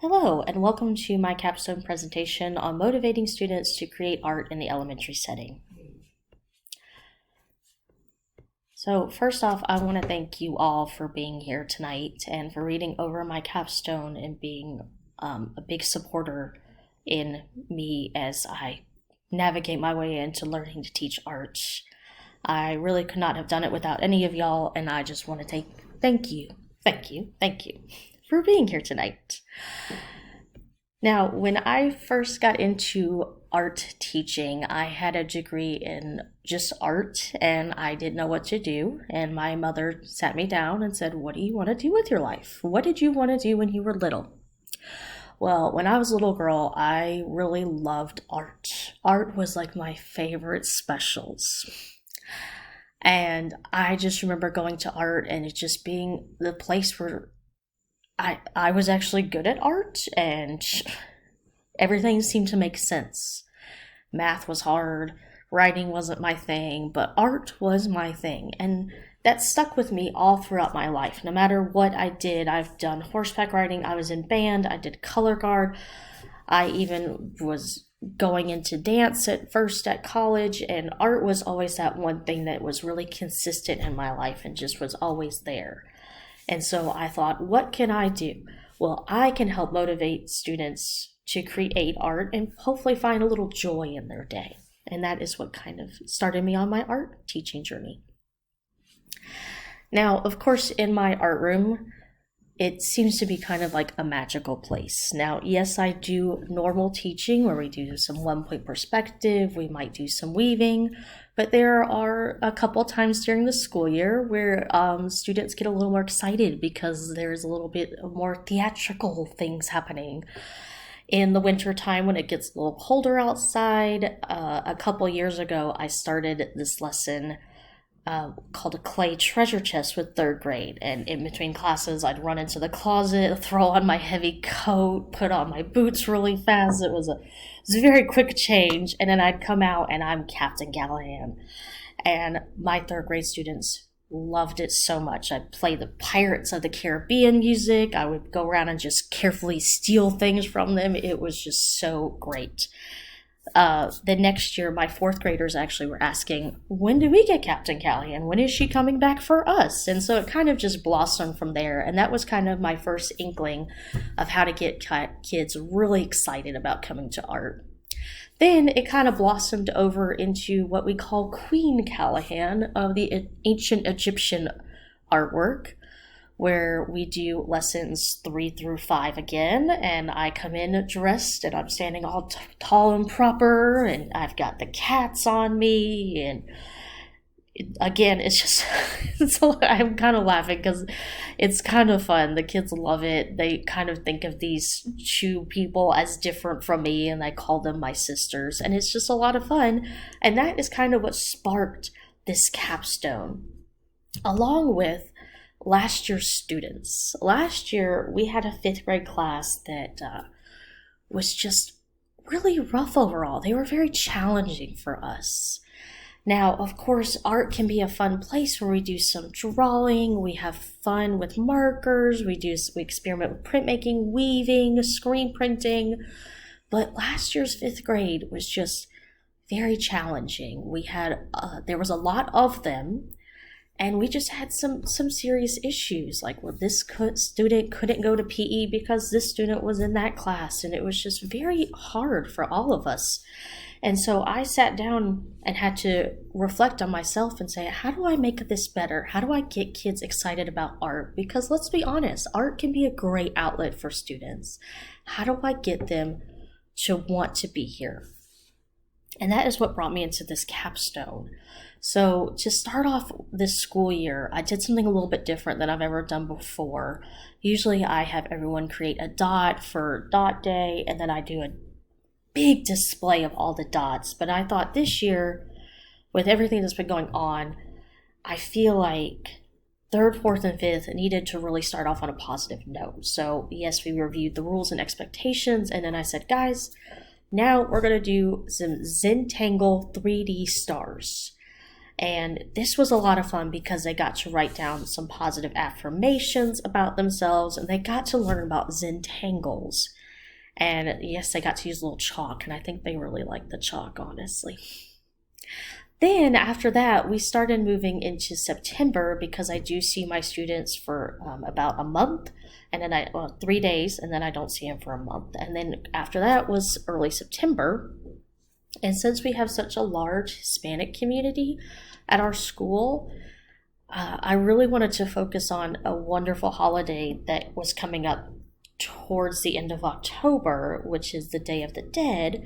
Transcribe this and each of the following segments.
Hello, and welcome to my capstone presentation on motivating students to create art in the elementary setting. So first off, I want to thank you all for being here tonight and for reading over my capstone and being a big supporter in me as I navigate my way into learning to teach art. I really could not have done it without any of y'all, and I just want to thank you for being here tonight. Now, when I first got into art teaching, I had a degree in just art and I didn't know what to do. And my mother sat me down and said, "What do you want to do with your life? What did you want to do when you were little?" Well, when I was a little girl, I really loved art. Art was like my favorite specials. And I just remember going to art and it just being the place where I was actually good at art and everything seemed to make sense. Math was hard, writing wasn't my thing, but art was my thing. And that stuck with me all throughout my life. No matter what I did, I've done horseback riding, I was in band, I did color guard, I even was going into dance at first at college, and art was always that one thing that was really consistent in my life and just was always there. And so I thought, what can I do? Well, I can help motivate students to create art and hopefully find a little joy in their day. And that is what kind of started me on my art teaching journey. Now, of course, in my art room, it seems to be kind of like a magical place. Now, yes, I do normal teaching where we do some one-point perspective, we might do some weaving, but there are a couple times during the school year where students get a little more excited because there's a little bit more theatrical things happening. In the winter time when it gets a little colder outside, a couple years ago, I started this lesson called a clay treasure chest with third grade. And in between classes, I'd run into the closet, throw on my heavy coat, put on my boots really fast. It was a very quick change. And then I'd come out and I'm Captain Callahan. And my third grade students loved it so much. I'd play the Pirates of the Caribbean music. I would go around and just carefully steal things from them. It was just so great. The next year, my fourth graders actually were asking, when do we get Captain Callahan? When is she coming back for us? And so it kind of just blossomed from there. And that was kind of my first inkling of how to get kids really excited about coming to art. Then it kind of blossomed over into what we call Queen Callahan of the ancient Egyptian artwork, where we do lessons 3 through 5 again, and I come in dressed and I'm standing all tall and proper, and I've got the cats on me, and again, it's just, I'm kind of laughing because it's kind of fun. The kids love it. They kind of think of these two people as different from me, and I call them my sisters, and it's just a lot of fun, and that is kind of what sparked this capstone, along with last year's students. Last year, we had a 5th grade class that was just really rough overall. They were very challenging for us. Now, of course, art can be a fun place where we do some drawing, we have fun with markers, we experiment with printmaking, weaving, screen printing, but last year's 5th grade was just very challenging. We had, there was a lot of them, and we just had some serious issues, like, well, this student couldn't go to PE because this student was in that class, and it was just very hard for all of us. And so I sat down and had to reflect on myself and say, how do I make this better? How do I get kids excited about art? Because let's be honest, art can be a great outlet for students. How do I get them to want to be here? And that is what brought me into this capstone. So to start off this school year, I did something a little bit different than I've ever done before. Usually I have everyone create a dot for dot day, and then I do a big display of all the dots. But I thought this year, with everything that's been going on, I feel like 3rd, 4th, and 5th needed to really start off on a positive note. So yes, we reviewed the rules and expectations, and then I said, guys, now we're going to do some Zentangle 3D stars. And this was a lot of fun because they got to write down some positive affirmations about themselves, and they got to learn about Zentangles. And yes, they got to use a little chalk, and I think they really liked the chalk, honestly. Then after that, we started moving into September because I do see my students for about a month, and then 3 days, and then I don't see them for a month. And then after that was early September. And since we have such a large Hispanic community at our school, I really wanted to focus on a wonderful holiday that was coming up towards the end of October, which is the Day of the Dead.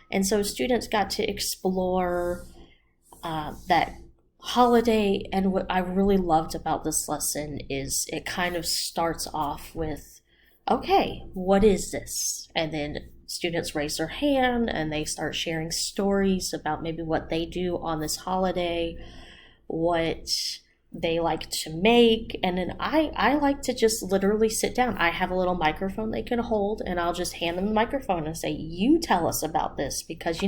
And so students got to explore that holiday. And what I really loved about this lesson is it kind of starts off with, okay, what is this? And then students raise their hand and they start sharing stories about maybe what they do on this holiday, what they like to make. And then I like to just literally sit down. I have a little microphone they can hold, and I'll just hand them the microphone and say, you tell us about this, because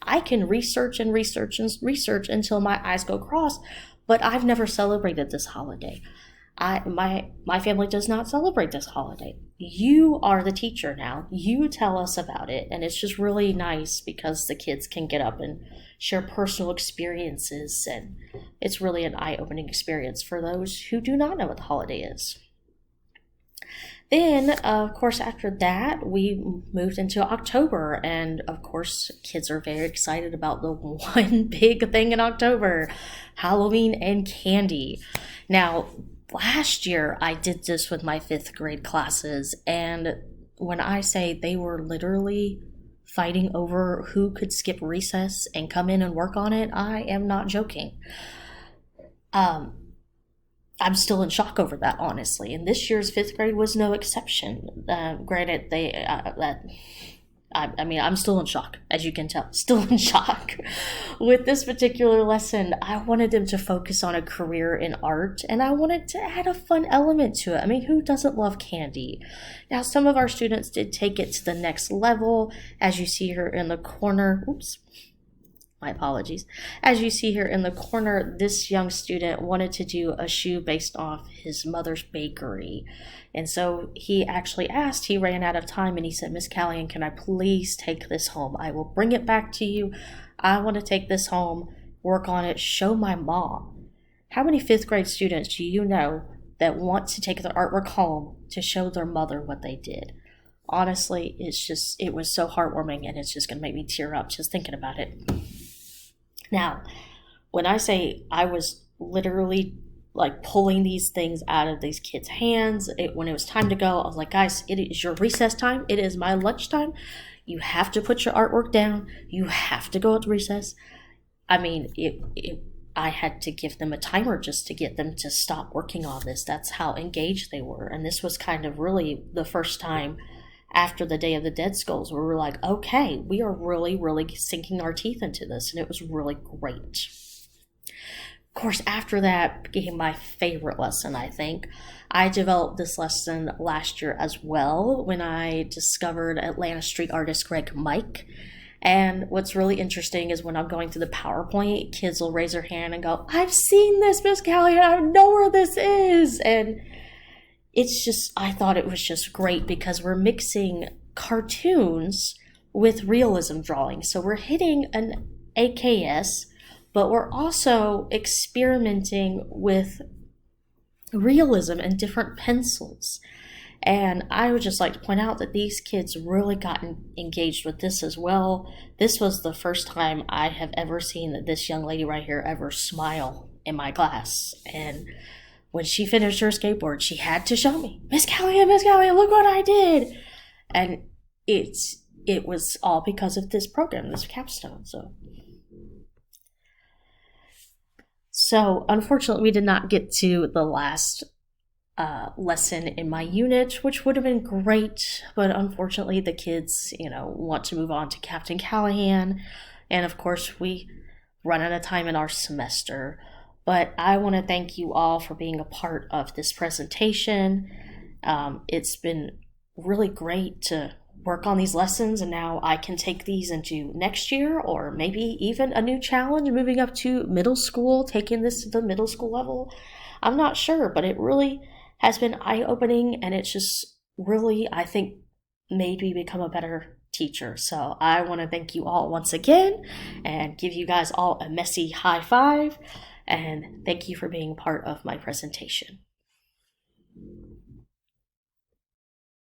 I can research and research and research until my eyes go cross, but I've never celebrated this holiday. My family does not celebrate this holiday. You are the teacher now. You tell us about it. And it's just really nice because the kids can get up and share personal experiences, and it's really an eye-opening experience for those who do not know what the holiday is. Then, of course, after that, we moved into October, and of course, kids are very excited about the one big thing in October, Halloween and candy. Now, last year, I did this with my 5th grade classes, and when I say they were literally fighting over who could skip recess and come in and work on it, I am not joking. I'm still in shock over that, honestly. And this year's 5th grade was no exception. Granted, I'm still in shock, as you can tell. Still in shock. With this particular lesson, I wanted them to focus on a career in art, and I wanted to add a fun element to it. I mean, who doesn't love candy? Now, some of our students did take it to the next level, as you see here in the corner. Oops. My apologies. As you see here in the corner, this young student wanted to do a shoe based off his mother's bakery. And so he actually asked, he ran out of time, and he said, Miss Callahan, can I please take this home? I will bring it back to you. I want to take this home, work on it, show my mom. How many 5th grade students do you know that want to take their artwork home to show their mother what they did? Honestly, it was so heartwarming, and it's just going to make me tear up just thinking about it. Now, when I say I was literally like pulling these things out of these kids' hands, when it was time to go, I was like, guys, it is your recess time. It is my lunchtime. You have to put your artwork down. You have to go at recess. I mean, I had to give them a timer just to get them to stop working on this. That's how engaged they were. And this was kind of really the first time after the Day of the Dead Skulls where we're like, okay, we are really, really sinking our teeth into this. And it was really great. Of course, after that became my favorite lesson, I think. I developed this lesson last year as well when I discovered Atlanta street artist Greg Mike. And what's really interesting is when I'm going through the PowerPoint, kids will raise their hand and go, I've seen this, Miss Callahan, I know where this is. And I thought it was just great because we're mixing cartoons with realism drawing. So we're hitting an AKS, but we're also experimenting with realism and different pencils. And I would just like to point out that these kids really got engaged with this as well. This was the first time I have ever seen that this young lady right here ever smile in my class. And when she finished her skateboard, she had to show me, Miss Callahan, look what I did. And it was all because of this program, this capstone. So unfortunately, we did not get to the last lesson in my unit, which would have been great. But unfortunately, the kids, want to move on to Captain Callahan. And of course, we run out of time in our semester. But I want to thank you all for being a part of this presentation. It's been really great to work on these lessons, and now I can take these into next year, or maybe even a new challenge moving up to middle school, taking this to the middle school level. I'm not sure, but it really has been eye opening, and it's just really, I think, made me become a better teacher. So I want to thank you all once again and give you guys all a messy high five. And thank you for being part of my presentation.